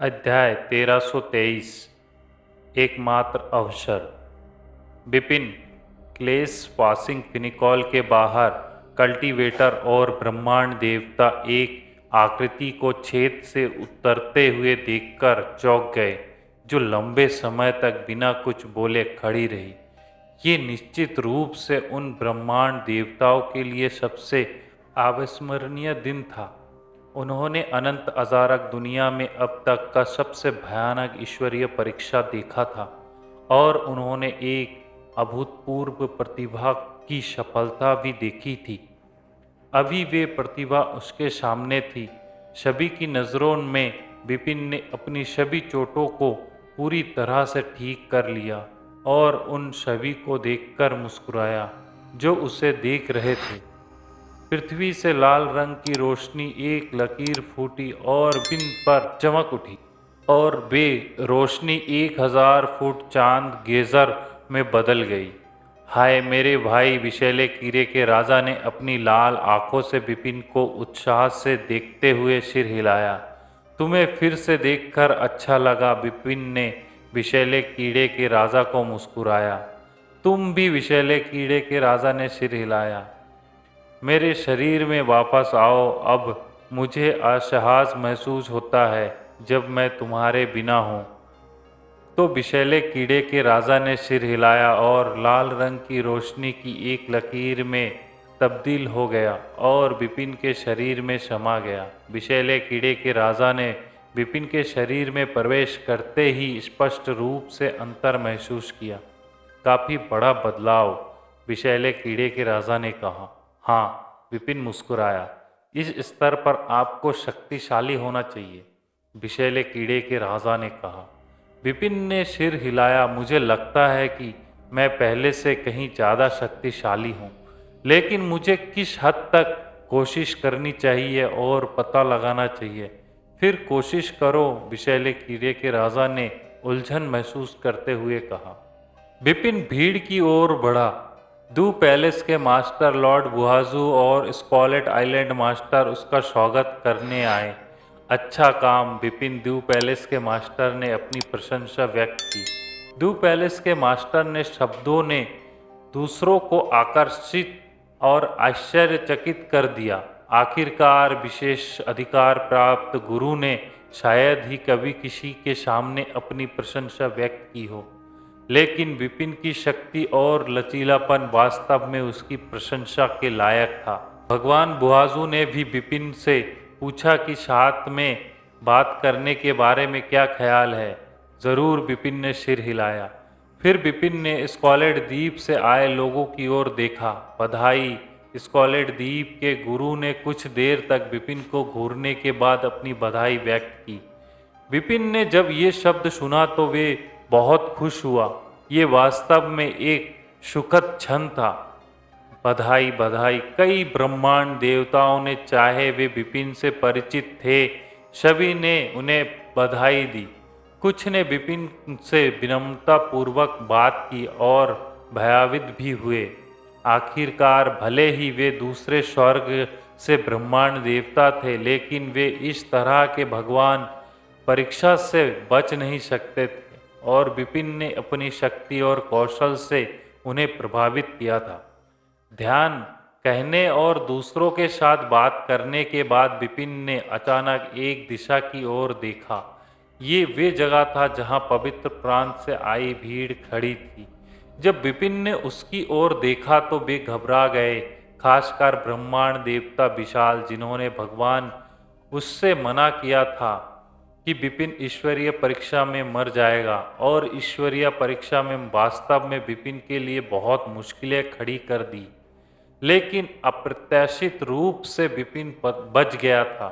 अध्याय 1323 एकमात्र अवसर। विपिन क्लेस पासिंग फिनिकॉल के बाहर कल्टीवेटर और ब्रह्मांड देवता एक आकृति को छेद से उतरते हुए देखकर चौंक गए, जो लंबे समय तक बिना कुछ बोले खड़ी रही। ये निश्चित रूप से उन ब्रह्मांड देवताओं के लिए सबसे अविस्मरणीय दिन था। उन्होंने अनंत अजारक दुनिया में अब तक का सबसे भयानक ईश्वरीय परीक्षा देखा था और उन्होंने एक अभूतपूर्व प्रतिभा की सफलता भी देखी थी। अभी वे प्रतिभा उसके सामने थी। सभी की नज़रों में विपिन ने अपनी सभी चोटों को पूरी तरह से ठीक कर लिया और उन सभी को देखकर मुस्कुराया जो उसे देख रहे थे। पृथ्वी से लाल रंग की रोशनी एक लकीर फूटी और विपिन पर चमक उठी और वे रोशनी 1000 फुट चांद गेजर में बदल गई। हाय मेरे भाई, विषैले कीड़े के राजा ने अपनी लाल आंखों से विपिन को उत्साह से देखते हुए सिर हिलाया। तुम्हें फिर से देखकर अच्छा लगा, विपिन ने विषैले कीड़े के राजा को मुस्कुराया। तुम भी, विषैले कीड़े के राजा ने सिर हिलाया। मेरे शरीर में वापस आओ, अब मुझे असहज महसूस होता है जब मैं तुम्हारे बिना हूँ। तो विषैले कीड़े के राजा ने सिर हिलाया और लाल रंग की रोशनी की एक लकीर में तब्दील हो गया और विपिन के शरीर में समा गया। विषैले कीड़े के राजा ने विपिन के शरीर में प्रवेश करते ही स्पष्ट रूप से अंतर महसूस किया। काफ़ी बड़ा बदलाव, विषैले कीड़े के राजा ने कहा। हाँ, विपिन मुस्कुराया। इस स्तर पर आपको शक्तिशाली होना चाहिए, विषैले कीड़े के राजा ने कहा। विपिन ने सिर हिलाया। मुझे लगता है कि मैं पहले से कहीं ज़्यादा शक्तिशाली हूँ, लेकिन मुझे किस हद तक कोशिश करनी चाहिए और पता लगाना चाहिए। फिर कोशिश करो, विषैले कीड़े के राजा ने उलझन महसूस करते हुए कहा। विपिन भीड़ की ओर बढ़ा। दू पैलेस के मास्टर लॉर्ड बुहाजू और स्कॉलेट आइलैंड मास्टर उसका स्वागत करने आए। अच्छा काम, विपिन, दू पैलेस के मास्टर ने अपनी प्रशंसा व्यक्त की। दू पैलेस के मास्टर ने शब्दों ने दूसरों को आकर्षित और आश्चर्यचकित कर दिया। आखिरकार विशेष अधिकार प्राप्त गुरु ने शायद ही कभी किसी के सामने अपनी प्रशंसा व्यक्त की हो, लेकिन विपिन की शक्ति और लचीलापन वास्तव में उसकी प्रशंसा के लायक था। भगवान बुआजू ने भी विपिन से पूछा कि साथ में बात करने के बारे में क्या ख्याल है। ज़रूर, विपिन ने सिर हिलाया। फिर विपिन ने स्कॉलेट द्वीप से आए लोगों की ओर देखा। बधाई। स्कॉलेट द्वीप के गुरु ने कुछ देर तक विपिन को घूरने के बाद अपनी बधाई व्यक्त की। विपिन ने जब ये शब्द सुना तो वे बहुत खुश हुआ। ये वास्तव में एक सुखद क्षण था। बधाई बधाई। कई ब्रह्मांड देवताओं ने, चाहे वे विपिन से परिचित थे, सभी ने उन्हें बधाई दी। कुछ ने विपिन से विनम्रता पूर्वक बात की और भयभीत भी हुए। आखिरकार भले ही वे दूसरे स्वर्ग से ब्रह्मांड देवता थे, लेकिन वे इस तरह के भगवान परीक्षा से बच नहीं सकते थे और विपिन ने अपनी शक्ति और कौशल से उन्हें प्रभावित किया था। ध्यान कहने और दूसरों के साथ बात करने के बाद विपिन ने अचानक एक दिशा की ओर देखा। ये वे जगह था जहां पवित्र प्रांत से आई भीड़ खड़ी थी। जब विपिन ने उसकी ओर देखा तो वे घबरा गए, खासकर ब्रह्मांड देवता विशाल, जिन्होंने भगवान उससे मना किया था कि विपिन ईश्वरीय परीक्षा में मर जाएगा और ईश्वरीय परीक्षा में वास्तव में विपिन के लिए बहुत मुश्किलें खड़ी कर दी। लेकिन अप्रत्याशित रूप से विपिन बच गया था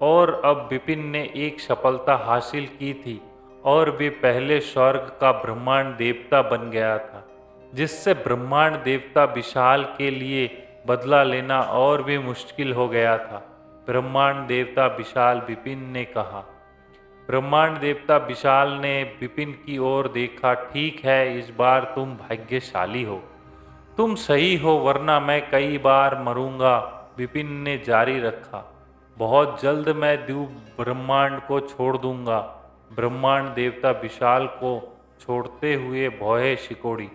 और अब विपिन ने एक सफलता हासिल की थी और वे पहले स्वर्ग का ब्रह्मांड देवता बन गया था, जिससे ब्रह्मांड देवता विशाल के लिए बदला लेना और भी मुश्किल हो गया था। ब्रह्मांड देवता विशाल, विपिन ने कहा। ब्रह्मांड देवता विशाल ने विपिन की ओर देखा। ठीक है, इस बार तुम भाग्यशाली हो। तुम सही हो, वरना मैं कई बार मरूंगा, विपिन ने जारी रखा। बहुत जल्द मैं द्यू ब्रह्मांड को छोड़ दूंगा। ब्रह्मांड देवता विशाल को छोड़ते हुए भौहे शिकोड़ी।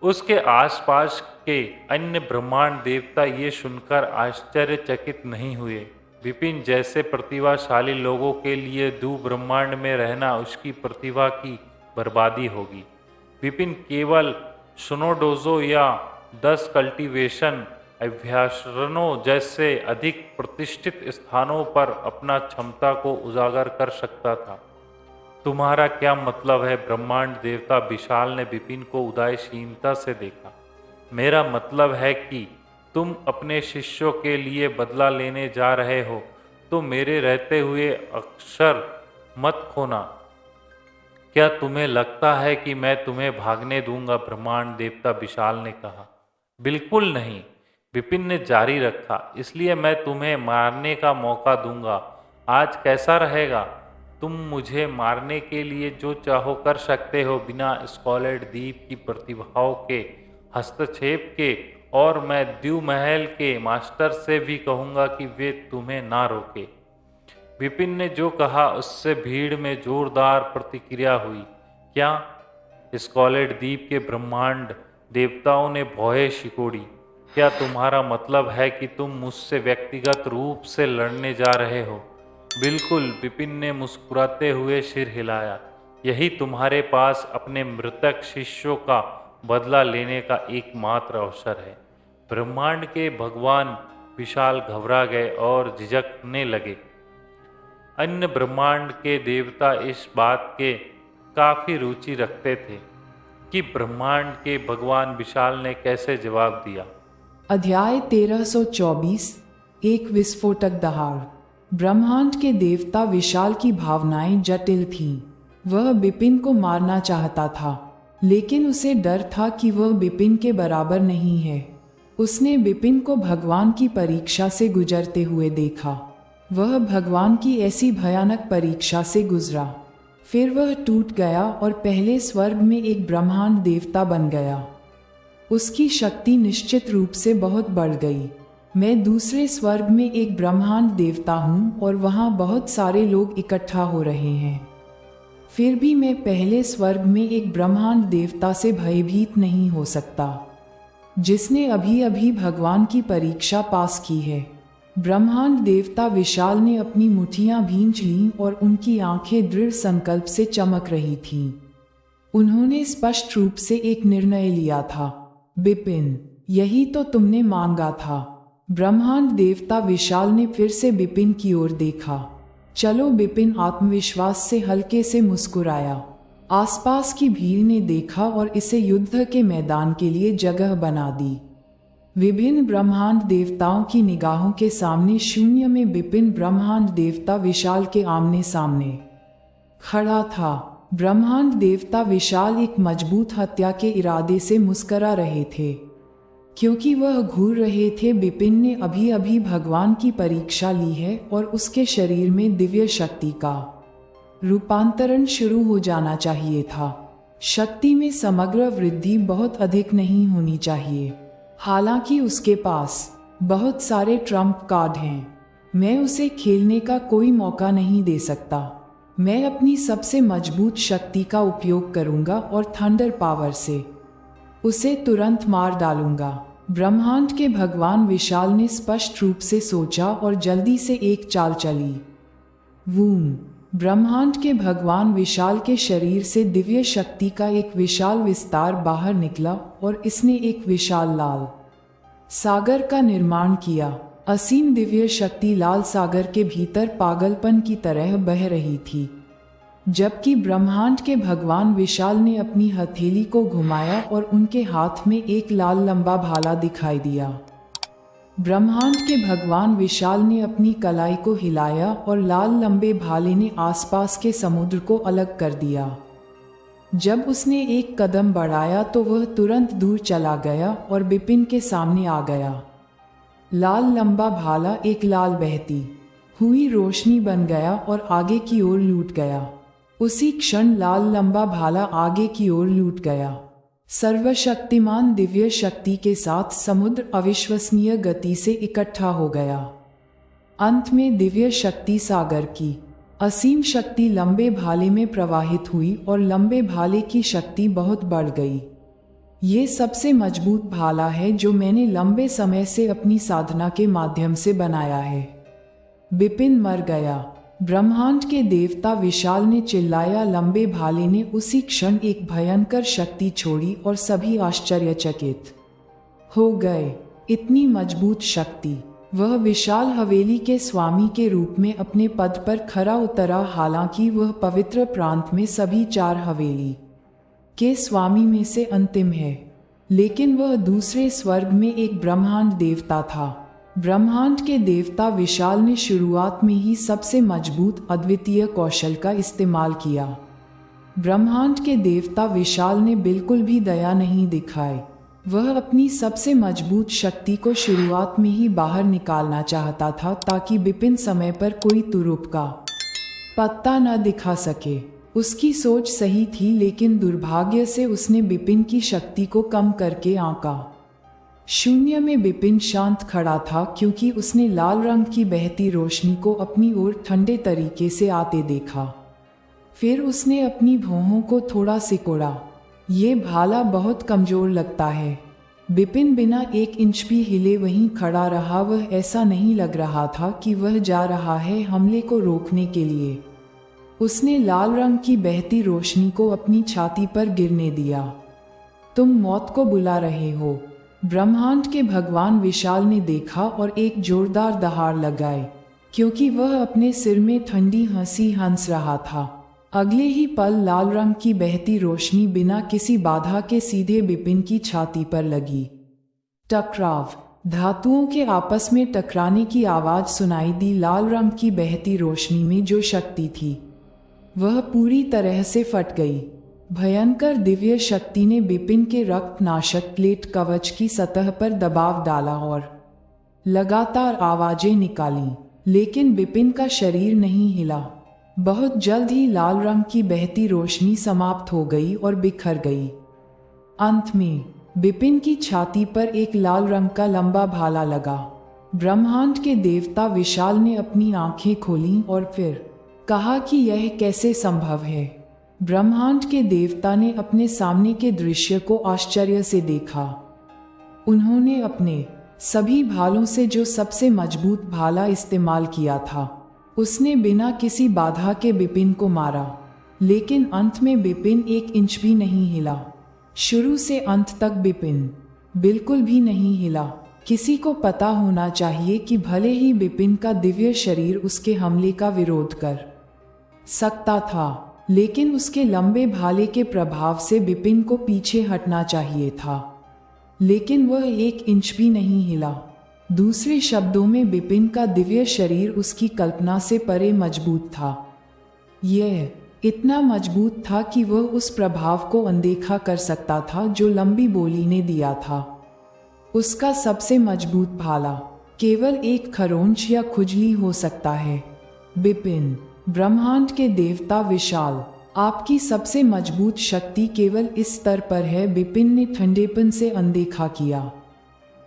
उसके आसपास के अन्य ब्रह्मांड देवता ये सुनकर आश्चर्यचकित नहीं हुए। विपिन जैसे प्रतिभाशाली लोगों के लिए द्यू ब्रह्मांड में रहना उसकी प्रतिभा की बर्बादी होगी। विपिन केवल सुनोडोजो या 10 कल्टीवेशन अभ्यासरणों जैसे अधिक प्रतिष्ठित स्थानों पर अपना क्षमता को उजागर कर सकता था। तुम्हारा क्या मतलब है? ब्रह्मांड देवता विशाल ने विपिन को उदासीनता से देखा। मेरा मतलब है कि तुम अपने शिष्यों के लिए बदला लेने जा रहे हो, तो मेरे रहते हुए अक्षर मत खोना। क्या तुम्हें लगता है कि मैं तुम्हें भागने दूंगा? ब्रह्मांड देवता विशाल ने कहा। बिल्कुल नहीं, विपिन ने जारी रखा। इसलिए मैं तुम्हें मारने का मौका दूंगा। आज कैसा रहेगा? तुम मुझे मारने के लिए जो चाहो कर सकते हो, बिना स्कॉलेड द्वीप की प्रतिभाओं के हस्तक्षेप के, और मैं द्यू महल के मास्टर से भी कहूंगा कि वे तुम्हें ना रोके। विपिन ने जो कहा उससे भीड़ में जोरदार प्रतिक्रिया हुई। क्या? स्कॉलेड द्वीप के ब्रह्मांड देवताओं ने भौहें शिकोड़ी। क्या तुम्हारा मतलब है कि तुम मुझसे व्यक्तिगत रूप से लड़ने जा रहे हो? बिल्कुल, विपिन ने मुस्कुराते हुए सिर हिलाया। यही तुम्हारे पास अपने मृतक शिष्यों का बदला लेने का एकमात्र अवसर है। ब्रह्मांड के भगवान विशाल घबरा गए और झिझकने लगे। अन्य ब्रह्मांड के देवता इस बात के काफी रुचि रखते थे कि ब्रह्मांड के भगवान विशाल ने कैसे जवाब दिया। अध्याय 1324 एक विस्फोटक दहाड़। ब्रह्मांड के देवता विशाल की भावनाएं जटिल थीं। वह विपिन को मारना चाहता था, लेकिन उसे डर था कि वह विपिन के बराबर नहीं है। उसने विपिन को भगवान की परीक्षा से गुजरते हुए देखा। वह भगवान की ऐसी भयानक परीक्षा से गुजरा। फिर वह टूट गया और पहले स्वर्ग में एक ब्रह्मांड देवता बन गया। उसकी शक्ति निश्चित रूप से बहुत बढ़ गई। मैं दूसरे स्वर्ग में एक ब्रह्मांड देवता हूँ और वहाँ बहुत सारे लोग इकट्ठा हो रहे हैं। फिर भी मैं पहले स्वर्ग में एक ब्रह्मांड देवता से भयभीत नहीं हो सकता, जिसने अभी अभी भगवान की परीक्षा पास की है। ब्रह्मांड देवता विशाल ने अपनी मुट्ठियां भींच लीं और उनकी आंखें दृढ़ संकल्प से चमक रही थीं। उन्होंने स्पष्ट रूप से एक निर्णय लिया था। विपिन, यही तो तुमने मांगा था। ब्रह्मांड देवता विशाल ने फिर से विपिन की ओर देखा। चलो, विपिन आत्मविश्वास से हल्के से मुस्कुराया। आसपास की भीड़ ने देखा और इसे युद्ध के मैदान के लिए जगह बना दी। विभिन्न ब्रह्मांड देवताओं की निगाहों के सामने शून्य में विपिन ब्रह्मांड देवता विशाल के आमने सामने खड़ा था। ब्रह्मांड देवता विशाल एक मजबूत हत्या के इरादे से मुस्करा रहे थे, क्योंकि वह घूर रहे थे विपिन ने अभी अभी भगवान की परीक्षा ली है और उसके शरीर में दिव्य शक्ति का रूपांतरण शुरू हो जाना चाहिए था। शक्ति में समग्र वृद्धि बहुत अधिक नहीं होनी चाहिए। हालांकि उसके पास बहुत सारे ट्रम्प कार्ड हैं। मैं उसे खेलने का कोई मौका नहीं दे सकता। मैं अपनी सबसे मजबूत शक्ति का उपयोग करूंगा और थंडर पावर से उसे तुरंत मार डालूंगा। ब्रह्मांड के भगवान विशाल ने स्पष्ट रूप से सोचा और जल्दी से एक चाल चली। वूम! ब्रह्मांड के भगवान विशाल के शरीर से दिव्य शक्ति का एक विशाल विस्तार बाहर निकला और इसने एक विशाल लाल सागर का निर्माण किया। असीम दिव्य शक्ति लाल सागर के भीतर पागलपन की तरह बह रही थी, जबकि ब्रह्मांड के भगवान विशाल ने अपनी हथेली को घुमाया और उनके हाथ में एक लाल लंबा भाला दिखाई दिया। ब्रह्मांड के भगवान विशाल ने अपनी कलाई को हिलाया और लाल लंबे भाले ने आसपास के समुद्र को अलग कर दिया। जब उसने एक कदम बढ़ाया तो वह तुरंत दूर चला गया और विपिन के सामने आ गया। लाल लंबा भाला एक लाल बहती हुई रोशनी बन गया और आगे की ओर लूट गया। उसी क्षण लाल लंबा भाला आगे की ओर लूट गया। सर्वशक्तिमान दिव्य शक्ति के साथ समुद्र अविश्वसनीय गति से इकट्ठा हो गया। अंत में दिव्य शक्ति सागर की असीम शक्ति लंबे भाले में प्रवाहित हुई और लंबे भाले की शक्ति बहुत बढ़ गई। ये सबसे मजबूत भाला है जो मैंने लंबे समय से अपनी साधना के माध्यम से बनाया है। बिपिन मर गया। ब्रह्मांड के देवता विशाल ने चिल्लाया। लंबे भाले ने उसी क्षण एक भयंकर शक्ति छोड़ी और सभी आश्चर्यचकित हो गए। इतनी मजबूत शक्ति! वह विशाल हवेली के स्वामी के रूप में अपने पद पर खरा उतरा। हालांकि वह पवित्र प्रांत में सभी 4 हवेली के स्वामी में से अंतिम है, लेकिन वह दूसरे स्वर्ग में एक ब्रह्मांड देवता था। ब्रह्मांड के देवता विशाल ने शुरुआत में ही सबसे मजबूत अद्वितीय कौशल का इस्तेमाल किया। ब्रह्मांड के देवता विशाल ने बिल्कुल भी दया नहीं दिखाई। वह अपनी सबसे मजबूत शक्ति को शुरुआत में ही बाहर निकालना चाहता था ताकि बिपिन समय पर कोई तुरुप का पत्ता न दिखा सके। उसकी सोच सही थी, लेकिन दुर्भाग्य से उसने बिपिन की शक्ति को कम करके आंका। शून्य में बिपिन शांत खड़ा था क्योंकि उसने लाल रंग की बहती रोशनी को अपनी ओर ठंडे तरीके से आते देखा। फिर उसने अपनी भौहों को थोड़ा सिकोड़ा। ये भाला बहुत कमजोर लगता है। बिपिन बिना 1 इंच भी हिले वहीं खड़ा रहा। वह ऐसा नहीं लग रहा था कि वह जा रहा है हमले को रोकने के लिए। उसने लाल रंग की बहती रोशनी को अपनी छाती पर गिरने दिया। तुम मौत को बुला रहे हो, ब्रह्मांड के भगवान विशाल ने देखा और एक जोरदार दहाड़ लगाए, क्योंकि वह अपने सिर में ठंडी हंसी हंस रहा था। अगले ही पल लाल रंग की बहती रोशनी बिना किसी बाधा के सीधे बिपिन की छाती पर लगी। टकराव! धातुओं के आपस में टकराने की आवाज सुनाई दी। लाल रंग की बहती रोशनी में जो शक्ति थी वह पूरी तरह से फट गई। भयंकर दिव्य शक्ति ने बिपिन के रक्तनाशक प्लेट कवच की सतह पर दबाव डाला और लगातार आवाजें निकाली, लेकिन बिपिन का शरीर नहीं हिला। बहुत जल्द ही लाल रंग की बहती रोशनी समाप्त हो गई और बिखर गई। अंत में बिपिन की छाती पर एक लाल रंग का लंबा भाला लगा। ब्रह्मांड के देवता विशाल ने अपनी आंखें खोलीं और फिर कहा कि यह कैसे संभव है। ब्रह्मांड के देवता ने अपने सामने के दृश्य को आश्चर्य से देखा। उन्होंने अपने सभी भालों से जो सबसे मजबूत भाला इस्तेमाल किया था, उसने बिना किसी बाधा के बिपिन को मारा, लेकिन अंत में बिपिन 1 इंच भी नहीं हिला। शुरू से अंत तक बिपिन बिल्कुल भी नहीं हिला। किसी को पता होना चाहिए कि भले ही बिपिन का दिव्य शरीर उसके हमले का विरोध कर सकता था, लेकिन उसके लंबे भाले के प्रभाव से बिपिन को पीछे हटना चाहिए था, लेकिन वह 1 इंच भी नहीं हिला। दूसरे शब्दों में बिपिन का दिव्य शरीर उसकी कल्पना से परे मजबूत था। यह इतना मजबूत था कि वह उस प्रभाव को अनदेखा कर सकता था जो लंबी बोली ने दिया था। उसका सबसे मजबूत भाला केवल एक खरोंच या खुजली हो सकता है। बिपिन, ब्रह्मांड के देवता विशाल, आपकी सबसे मजबूत शक्ति केवल इस स्तर पर है। बिपिन ने ठंडेपन से अनदेखा किया।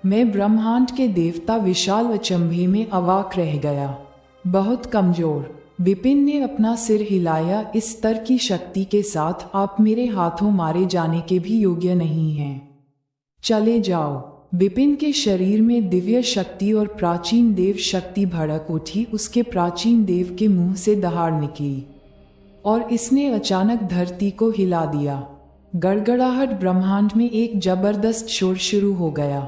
मैं ब्रह्मांड के देवता विशाल अचंभे में अवाक रह गया। बहुत कमजोर। बिपिन ने अपना सिर हिलाया। इस स्तर की शक्ति के साथ आप मेरे हाथों मारे जाने के भी योग्य नहीं हैं। चले जाओ। बिपिन के शरीर में दिव्य शक्ति और प्राचीन देव शक्ति भड़क उठी। उसके प्राचीन देव के मुंह से दहाड़ निकली और इसने अचानक धरती को हिला दिया। गड़गड़ाहट। ब्रह्मांड में एक जबरदस्त शोर शुरू हो गया।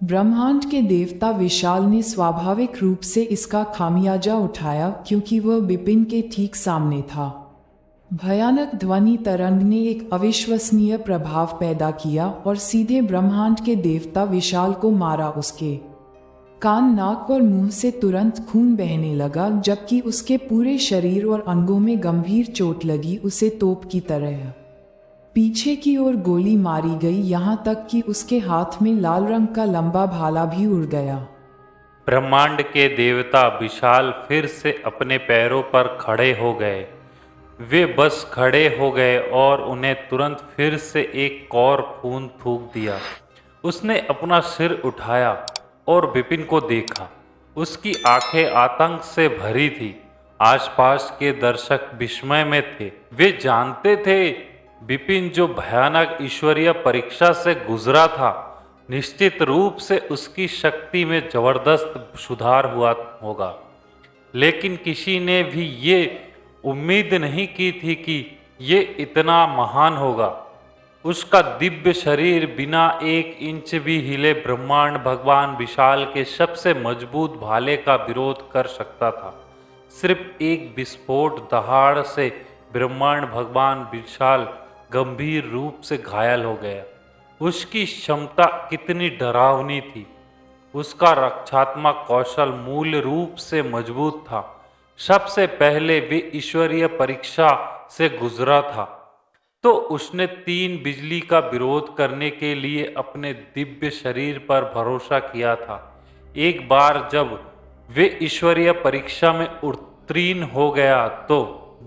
ब्रह्मांड के देवता विशाल ने स्वाभाविक रूप से इसका खामियाजा उठाया, क्योंकि वह बिपिन के ठीक सामने था। भयानक ध्वनि तरंग ने एक अविश्वसनीय प्रभाव पैदा किया और सीधे ब्रह्मांड के देवता विशाल को मारा। उसके कान, नाक और मुंह से तुरंत खून बहने लगा, जबकि उसके पूरे शरीर और अंगों में गंभीर चोट लगी। उसे तोप की तरह पीछे की ओर गोली मारी गई, यहाँ तक कि उसके हाथ में लाल रंग का लंबा भाला भी उड़ गया। ब्रह्मांड के देवता विशाल फिर से अपने पैरों पर खड़े हो गए। वे बस खड़े हो गए और उन्हें तुरंत फिर से एक और खून थूक दिया। उसने अपना सिर उठाया और बिपिन को देखा। उसकी आंखें आतंक से भरी थी। आसपास के दर्शक विस्मय में थे। वे जानते थे विपिन जो भयानक ईश्वरीय परीक्षा से गुजरा था, निश्चित रूप से उसकी शक्ति में जबरदस्त सुधार हुआ होगा। लेकिन किसी ने भी ये उम्मीद नहीं की थी कि ये इतना महान होगा। उसका दिव्य शरीर बिना 1 इंच भी हिले ब्रह्मांड भगवान विशाल के सबसे मजबूत भाले का विरोध कर सकता था। सिर्फ एक विस्फोट दहाड़ से ब्रह्मांड भगवान विशाल गंभीर रूप से घायल हो गया। उसकी क्षमता कितनी डरावनी थी। उसका रक्षात्मक कौशल मूल रूप से मजबूत था। सबसे पहले वे ईश्वरीय परीक्षा से गुजरा था, तो उसने 3 बिजली का विरोध करने के लिए अपने दिव्य शरीर पर भरोसा किया था। एक बार जब वे ईश्वरीय परीक्षा में उत्तीर्ण हो गया तो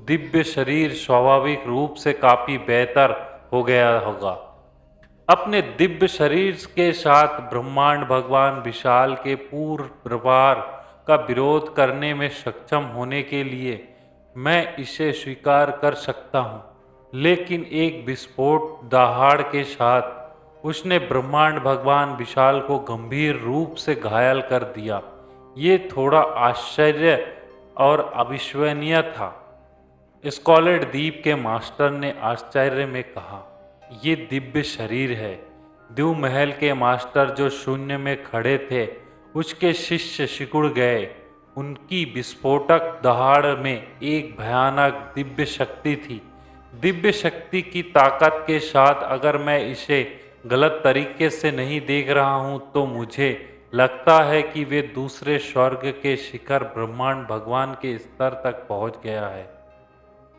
दिव्य शरीर स्वाभाविक रूप से काफी बेहतर हो गया होगा। अपने दिव्य शरीर के साथ ब्रह्मांड भगवान विशाल के पूर्ण प्रभार का विरोध करने में सक्षम होने के लिए मैं इसे स्वीकार कर सकता हूँ। लेकिन एक विस्फोट दहाड़ के साथ उसने ब्रह्मांड भगवान विशाल को गंभीर रूप से घायल कर दिया। ये थोड़ा आश्चर्य और अविश्वसनीय था। स्कॉलेट द्वीप के मास्टर ने आश्चर्य में कहा, ये दिव्य शरीर है। द्वीप महल के मास्टर जो शून्य में खड़े थे, उसके शिष्य सिकुड़ गए। उनकी विस्फोटक दहाड़ में एक भयानक दिव्य शक्ति थी। दिव्य शक्ति की ताकत के साथ अगर मैं इसे गलत तरीके से नहीं देख रहा हूँ तो मुझे लगता है कि वे दूसरे स्वर्ग के शिखर ब्रह्मांड भगवान के स्तर तक पहुँच गया है।